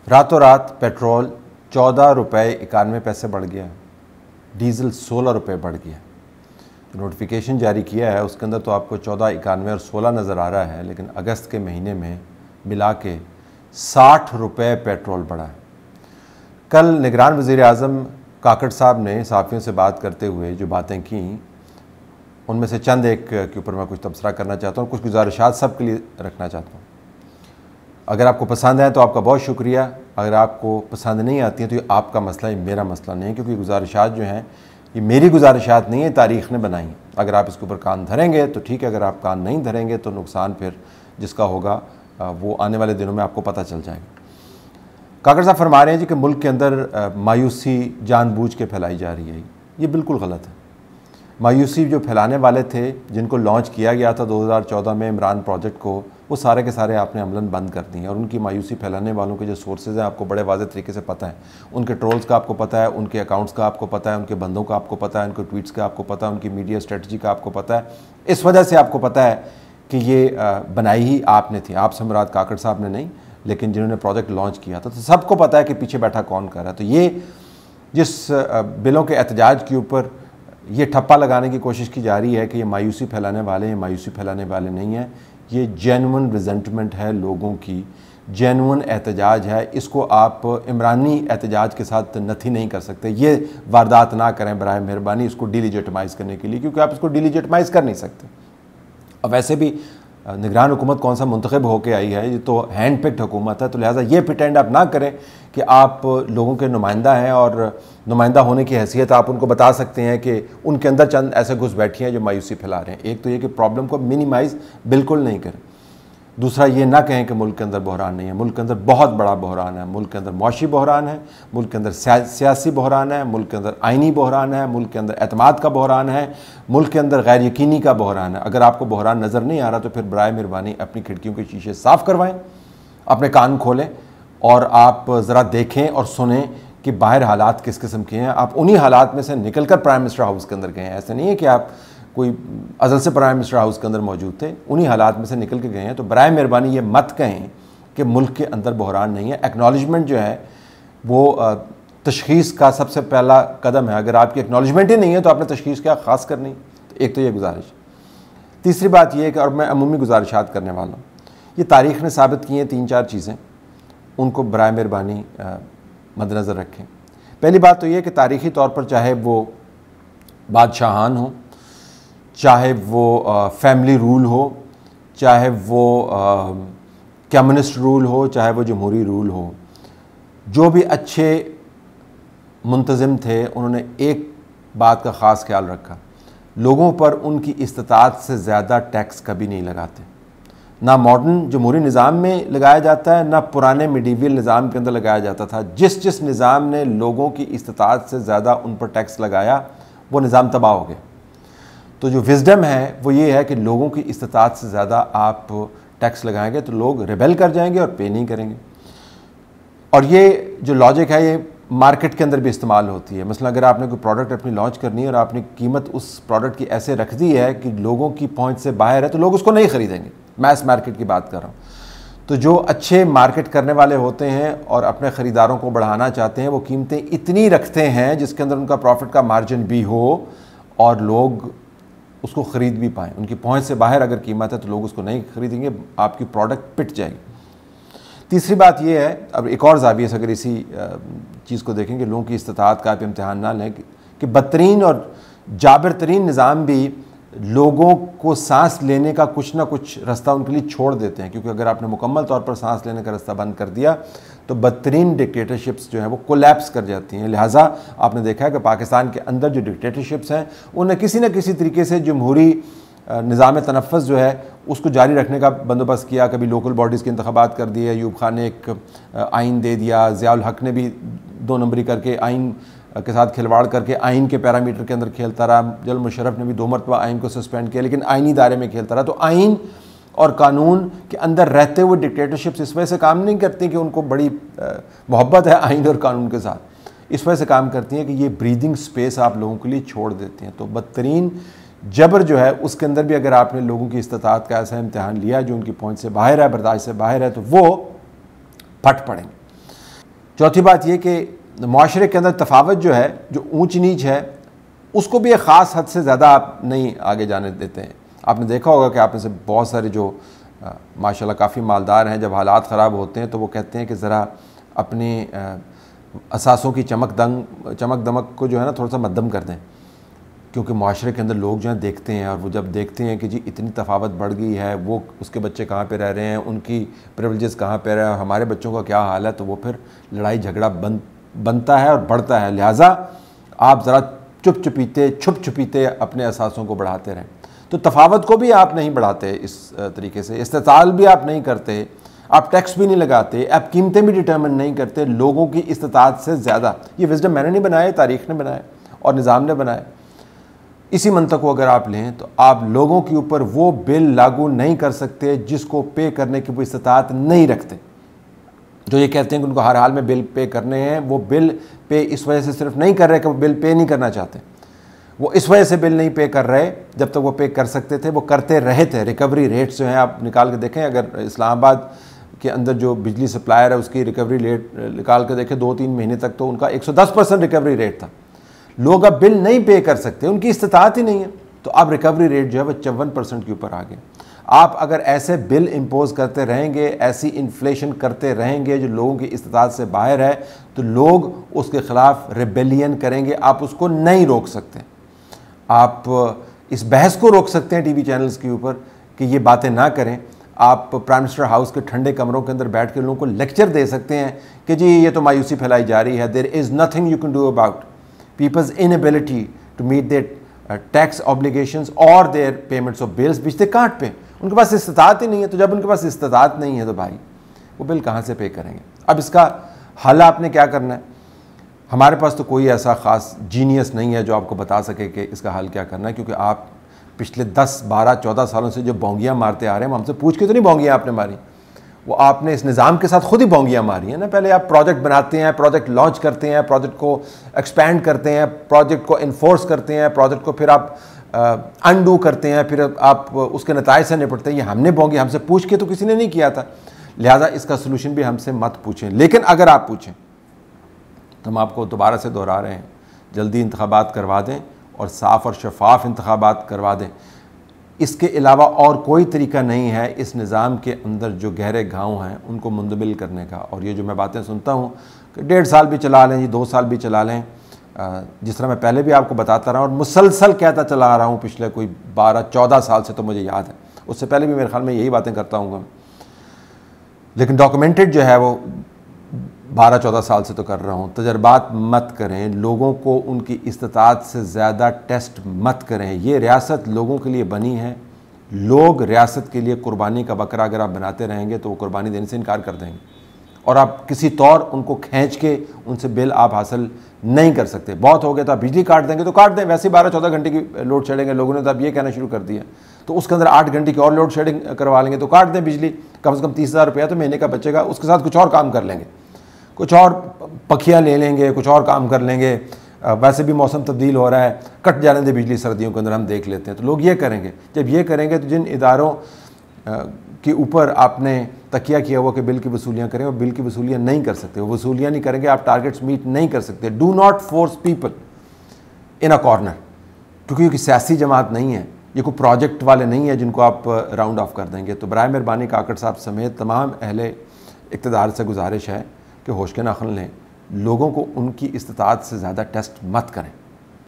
راتوں رات پیٹرول 14 روپے 91 پیسے بڑھ گیا، ڈیزل 16 روپے بڑھ گیا۔ نوٹیفیکیشن جاری کیا ہے اس کے اندر تو آپ کو 14، 91 اور 16 نظر آ رہا ہے، لیکن اگست کے مہینے میں ملا کے 60 روپے پیٹرول بڑھا ہے۔ کل نگران وزیر اعظم کاکڑ صاحب نے صحافیوں سے بات کرتے ہوئے جو باتیں کیں، ان میں سے چند ایک کے اوپر میں کچھ تبصرہ کرنا چاہتا ہوں، کچھ گزارشات سب کے لیے رکھنا چاہتا ہوں۔ اگر آپ کو پسند ہیں تو آپ کا بہت شکریہ، اگر آپ کو پسند نہیں آتی ہیں تو یہ آپ کا مسئلہ ہے، میرا مسئلہ نہیں ہے، کیونکہ یہ گزارشات جو ہیں یہ میری گزارشات نہیں ہیں، تاریخ نے بنائی ہیں۔ اگر آپ اس کے اوپر کان دھریں گے تو ٹھیک ہے، اگر آپ کان نہیں دھریں گے تو نقصان پھر جس کا ہوگا وہ آنے والے دنوں میں آپ کو پتہ چل جائے گا۔ کاکڑ صاحب فرما رہے ہیں جی کہ ملک کے اندر مایوسی جان بوجھ کے پھیلائی جا رہی ہے، یہ بالکل غلط ہے۔ مایوسی جو پھیلانے والے تھے، جن کو لانچ کیا گیا تھا 2014 میں عمران پروجیکٹ کو، وہ سارے کے سارے آپ نے عملاً بند کر دی ہیں، اور ان کی مایوسی پھیلانے والوں کے جو سورسز ہیں آپ کو بڑے واضح طریقے سے پتہ ہیں، ان کے ٹرولز کا آپ کو پتہ ہے، ان کے اکاؤنٹس کا آپ کو پتہ ہے، ان کے بندوں کا آپ کو پتہ ہے، ان کے ٹویٹس کا آپ کو پتہ ہے، ان کی میڈیا اسٹریٹجی کا آپ کو پتہ ہے۔ اس وجہ سے آپ کو پتہ ہے کہ یہ بنائی ہی آپ نے تھی، آپ سے مراد کاکڑ صاحب نے نہیں، لیکن جنہوں نے پروجیکٹ لانچ کیا تھا، تو سب کو پتہ ہے کہ پیچھے بیٹھا کون کر رہا ہے۔ تو یہ جس بلوں کے احتجاج کے اوپر یہ ٹھپا لگانے کی کوشش کی جا رہی ہے کہ یہ مایوسی پھیلانے والے ہیں، مایوسی پھیلانے والے نہیں ہیں، یہ جینون ریزنٹمنٹ ہے لوگوں کی، جینون احتجاج ہے۔ اس کو آپ عمرانی احتجاج کے ساتھ نتھی نہیں کر سکتے۔ یہ واردات نہ کریں برائے مہربانی اس کو ڈی لیجٹمائز کرنے کے لیے، کیونکہ آپ اس کو ڈی لیجٹمائز کر نہیں سکتے۔ اب ویسے بھی نگران حکومت کون سا منتخب ہو کے آئی ہے، یہ تو ہینڈ پکڈ حکومت ہے، تو لہٰذا یہ پریٹینڈ آپ نہ کریں کہ آپ لوگوں کے نمائندہ ہیں، اور نمائندہ ہونے کی حیثیت آپ ان کو بتا سکتے ہیں کہ ان کے اندر چند ایسے گھس بیٹھی ہیں جو مایوسی پھیلا رہے ہیں۔ ایک تو یہ کہ پرابلم کو منیمائز بالکل نہیں کریں، دوسرا یہ نہ کہیں کہ ملک کے اندر بحران نہیں ہے، ملک کے اندر بہت بڑا بحران ہے، ملک کے اندر معاشی بحران ہے، ملک کے اندر سیاسی بحران ہے، ملک کے اندر آئینی بحران ہے، ملک کے اندر اعتماد کا بحران ہے، ملک کے اندر غیر یقینی کا بحران ہے۔ اگر آپ کو بحران نظر نہیں آ رہا تو پھر برائے مہربانی اپنی کھڑکیوں کے شیشے صاف کروائیں، اپنے کان کھولیں اور آپ ذرا دیکھیں اور سنیں کہ باہر حالات کس قسم کے ہیں۔ آپ انہی حالات میں سے نکل کر پرائم منسٹر ہاؤس کے اندر گئے ہیں، ایسے نہیں ہے کہ آپ کوئی ازل سے پرائم منسٹر ہاؤس کے اندر موجود تھے، انہی حالات میں سے نکل کے گئے ہیں۔ تو برائے مہربانی یہ مت کہیں کہ ملک کے اندر بحران نہیں ہے۔ ایکنالجمنٹ جو ہے وہ تشخیص کا سب سے پہلا قدم ہے۔ اگر آپ کی ایکنالجمنٹ ہی نہیں ہے تو آپ نے تشخیص کیا خاص کرنی؟ ایک تو یہ گزارش۔ تیسری بات یہ ہے کہ، اور میں عمومی گزارشات کرنے والا ہوں، یہ تاریخ نے ثابت کی ہیں 3-4 چیزیں، ان کو برائے مہربانی مد نظر رکھیں۔ پہلی بات تو یہ کہ تاریخی طور پر چاہے وہ بادشاہان ہوں، چاہے وہ فیملی رول ہو، چاہے وہ کمیونسٹ رول ہو، چاہے وہ جمہوری رول ہو، جو بھی اچھے منتظم تھے انہوں نے ایک بات کا خاص خیال رکھا، لوگوں پر ان کی استطاعت سے زیادہ ٹیکس کبھی نہیں لگاتے۔ نہ ماڈرن جمہوری نظام میں لگایا جاتا ہے، نہ پرانے میڈیول نظام کے اندر لگایا جاتا تھا۔ جس نظام نے لوگوں کی استطاعت سے زیادہ ان پر ٹیکس لگایا وہ نظام تباہ ہو گیا۔ تو جو وزڈم ہے وہ یہ ہے کہ لوگوں کی استطاعت سے زیادہ آپ ٹیکس لگائیں گے تو لوگ ریبیل کر جائیں گے اور پے نہیں کریں گے۔ اور یہ جو لاجک ہے یہ مارکیٹ کے اندر بھی استعمال ہوتی ہے۔ مثلا اگر آپ نے کوئی پروڈکٹ اپنی لانچ کرنی ہے اور آپ نے قیمت اس پروڈکٹ کی ایسے رکھ دی ہے کہ لوگوں کی پہنچ سے باہر ہے تو لوگ اس کو نہیں خریدیں گے۔ میس مارکیٹ کی بات کر رہا ہوں۔ تو جو اچھے مارکیٹ کرنے والے ہوتے ہیں اور اپنے خریداروں کو بڑھانا چاہتے ہیں، وہ قیمتیں اتنی رکھتے ہیں جس کے اندر ان کا پروفٹ کا مارجن بھی ہو اور لوگ اس کو خرید بھی پائیں۔ ان کی پہنچ سے باہر اگر قیمت ہے تو لوگ اس کو نہیں خریدیں گے، آپ کی پروڈکٹ پٹ جائے گی۔ تیسری بات یہ ہے، اب ایک اور زاویے سے اگر اسی چیز کو دیکھیں کہ لوگوں کی استطاعت کا آپ امتحان نہ لیں، کہ بدترین اور جابر ترین نظام بھی لوگوں کو سانس لینے کا کچھ نہ کچھ راستہ ان کے لیے چھوڑ دیتے ہیں، کیونکہ اگر آپ نے مکمل طور پر سانس لینے کا راستہ بند کر دیا تو بدترین ڈکٹیٹرشپس جو ہیں وہ کولیپس کر جاتی ہیں۔ لہٰذا آپ نے دیکھا ہے کہ پاکستان کے اندر جو ڈکٹیٹرشپس ہیں انہوں نے کسی نہ کسی طریقے سے جمہوری نظام تنفس جو ہے اس کو جاری رکھنے کا بندوبست کیا۔ کبھی لوکل باڈیز کے انتخابات کر دیے، ایوب خان نے ایک آئین دے دیا، ضیاء الحق نے بھی 2 نمبری کر کے آئین کے ساتھ کھلواڑ کر کے آئین کے پیرامیٹر کے اندر کھیلتا رہا، جنرل مشرف نے بھی 2 مرتبہ آئین کو سسپینڈ کیا، لیکن آئینی دائرے میں کھیلتا رہا۔ تو آئین اور قانون کے اندر رہتے ہوئے ڈکٹیٹرشپس اس وجہ سے کام نہیں کرتی کہ ان کو بڑی محبت ہے آئین اور قانون کے ساتھ، اس وجہ سے کام کرتی ہیں کہ یہ بریدنگ سپیس آپ لوگوں کے لیے چھوڑ دیتے ہیں۔ تو بدترین جبر جو ہے اس کے اندر بھی اگر آپ نے لوگوں کی استطاعت کا ایسا امتحان لیا جو ان کی پہنچ سے باہر ہے، برداشت سے باہر ہے، تو وہ پھٹ پڑیں گے۔ چوتھی بات یہ کہ معاشرے کے اندر تفاوت جو ہے، جو اونچ نیچ ہے، اس کو بھی ایک خاص حد سے زیادہ آپ نہیں آگے جانے دیتے ہیں۔ آپ نے دیکھا ہوگا کہ آپ میں سے بہت سارے جو ماشاءاللہ کافی مالدار ہیں، جب حالات خراب ہوتے ہیں تو وہ کہتے ہیں کہ ذرا اپنی اثاثوں کی چمک دمک کو جو ہے نا تھوڑا سا مدھم کر دیں، کیونکہ معاشرے کے اندر لوگ جو ہیں دیکھتے ہیں، اور وہ جب دیکھتے ہیں کہ جی اتنی تفاوت بڑھ گئی ہے، وہ اس کے بچے کہاں پہ رہ رہے ہیں، ان کی پریویلیجز کہاں پہ رہ رہے ہیں، ہمارے بچوں کا کیا حال ہے، تو وہ پھر لڑائی جھگڑا بنتا ہے اور بڑھتا ہے۔ لہٰذا آپ ذرا چھپ چھپیتے اپنے اثاثوں کو بڑھاتے رہیں۔ تو تفاوت کو بھی آپ نہیں بڑھاتے اس طریقے سے، استطاعت بھی آپ نہیں کرتے، آپ ٹیکس بھی نہیں لگاتے، آپ قیمتیں بھی ڈٹرمن نہیں کرتے لوگوں کی استطاعت سے زیادہ۔ یہ وزڈم میں نے نہیں بنایا، تاریخ نے بنایا اور نظام نے بنایا۔ اسی منطق کو اگر آپ لیں تو آپ لوگوں کے اوپر وہ بل لاگو نہیں کر سکتے جس کو پے کرنے کی وہ استطاعت نہیں رکھتے۔ جو یہ کہتے ہیں کہ ان کو ہر حال میں بل پے کرنے ہیں، وہ بل پے اس وجہ سے صرف نہیں کر رہے کہ وہ بل پے نہیں کرنا چاہتے، وہ اس وجہ سے بل نہیں پے کر رہے، جب تک وہ پے کر سکتے تھے وہ کرتے رہے تھے۔ ریکوری ریٹس جو ہیں آپ نکال کے دیکھیں، اگر اسلام آباد کے اندر جو بجلی سپلائر ہے اس کی ریکوری ریٹ نکال کے دیکھیں 2-3 مہینے تک تو ان کا 110% ریکوری ریٹ تھا۔ لوگ اب بل نہیں پے کر سکتے، ان کی استطاعت ہی نہیں ہے، تو اب ریکوری ریٹ جو ہے وہ 54% کے اوپر آ گئے۔ آپ اگر ایسے بل امپوز کرتے رہیں گے، ایسی انفلیشن کرتے رہیں گے جو لوگوں کی استطاعت سے باہر ہے، تو لوگ اس کے خلاف ریبیلین کریں گے، آپ اس کو نہیں روک سکتے۔ آپ اس بحث کو روک سکتے ہیں ٹی وی چینلز کے اوپر کہ یہ باتیں نہ کریں، آپ پرائم منسٹر ہاؤس کے ٹھنڈے کمروں کے اندر بیٹھ کے لوگوں کو لیکچر دے سکتے ہیں کہ جی یہ تو مایوسی پھیلائی جا رہی ہے، there is nothing you can do about people's inability to meet their tax obligations اور their payments of bills which they can't pay. ان کے پاس استطاعت ہی نہیں ہے، تو جب ان کے پاس استطاعت نہیں ہے تو بھائی وہ بل کہاں سے پے کریں گے؟ اب اس کا حل آپ نے کیا کرنا ہے؟ ہمارے پاس تو کوئی ایسا خاص جینیس نہیں ہے جو آپ کو بتا سکے کہ اس کا حل کیا کرنا ہے، کیونکہ آپ پچھلے 10 12 14 سالوں سے جو بونگیاں مارتے آ رہے ہیں، ہم سے پوچھ کے تو نہیں بونگیاں آپ نے ماری، وہ آپ نے اس نظام کے ساتھ خود ہی بونگیاں ماری ہیں نا۔ پہلے آپ پروجیکٹ بناتے ہیں، پروجیکٹ لانچ کرتے ہیں، پروجیکٹ کو ایکسپینڈ کرتے ہیں، پروجیکٹ کو انفورس کرتے ہیں، پروجیکٹ کو پھر آپ انڈو کرتے ہیں، پھر آپ اس کے نتائج سے نپٹتے ہیں۔ یہ ہم نے بونگی ہم سے پوچھ کے تو کسی نے نہیں کیا تھا، لہٰذا اس کا سلوشن بھی ہم سے مت پوچھیں۔ لیکن اگر آپ پوچھیں تو ہم آپ کو دوبارہ سے دہرا رہے ہیں، جلدی انتخابات کروا دیں اور صاف اور شفاف انتخابات کروا دیں۔ اس کے علاوہ اور کوئی طریقہ نہیں ہے اس نظام کے اندر جو گہرے گھاؤں ہیں ان کو مندمل کرنے کا۔ اور یہ جو میں باتیں سنتا ہوں کہ 1.5 سال بھی چلا لیں، 2 سال بھی چلا لیں، جس طرح میں پہلے بھی آپ کو بتاتا رہا ہوں اور مسلسل کہتا چلا آ رہا ہوں پچھلے کوئی 12-14 سال سے، تو مجھے یاد ہے، اس سے پہلے بھی میرے خیال میں یہی باتیں کرتا ہوں گا، لیکن ڈاکومنٹڈ جو ہے وہ 12-14 سال سے تو کر رہا ہوں۔ تجربات مت کریں، لوگوں کو ان کی استطاعت سے زیادہ ٹیسٹ مت کریں۔ یہ ریاست لوگوں کے لیے بنی ہے، لوگ ریاست کے لیے قربانی کا بکرا اگر آپ بناتے رہیں گے تو وہ قربانی دینے سے انکار کر دیں گے، اور آپ کسی طور ان کو کھینچ کے ان سے بل آپ حاصل نہیں کر سکتے۔ بہت ہو گیا تو آپ بجلی کاٹ دیں گے تو کاٹ دیں، ویسے 12-14 گھنٹے کی لوڈ شیڈنگ ہے، لوگوں نے تو اب یہ کہنا شروع کر دیا، تو اس کے اندر 8 گھنٹے کی اور لوڈ شیڈنگ کروا لیں گے تو کاٹ دیں بجلی، کم سے کم 30,000 روپیہ تو مہینے کا بچے گا، اس کے ساتھ کچھ اور کام کر لیں گے، کچھ اور پکھیاں لے لیں گے، کچھ اور کام کر لیں گے، ویسے بھی موسم تبدیل ہو رہا ہے، کٹ جانے دے بجلی سردیوں کے اندر، ہم دیکھ لیتے ہیں۔ تو لوگ یہ کریں گے، جب یہ کریں گے تو جن اداروں کے اوپر آپ نے تکیہ کیا ہوا کہ بل کی وصولیاں کریں، وہ بل کی وصولیاں نہیں کر سکتے، وہ وصولیاں نہیں کریں گے، آپ ٹارگیٹس میٹ نہیں کر سکتے۔ Do not force people in a corner, کیونکہ یہ کوئی سیاسی جماعت نہیں ہے، یہ کوئی پروجیکٹ والے نہیں ہیں جن کو آپ راؤنڈ آف کر دیں گے۔ تو برائے مہربانی کاکڑ صاحب سمیت تمام اہل اقتدار سے گزارش ہے کہ ہوش کے ناخن لیں، لوگوں کو ان کی استطاعت سے زیادہ ٹیسٹ مت کریں۔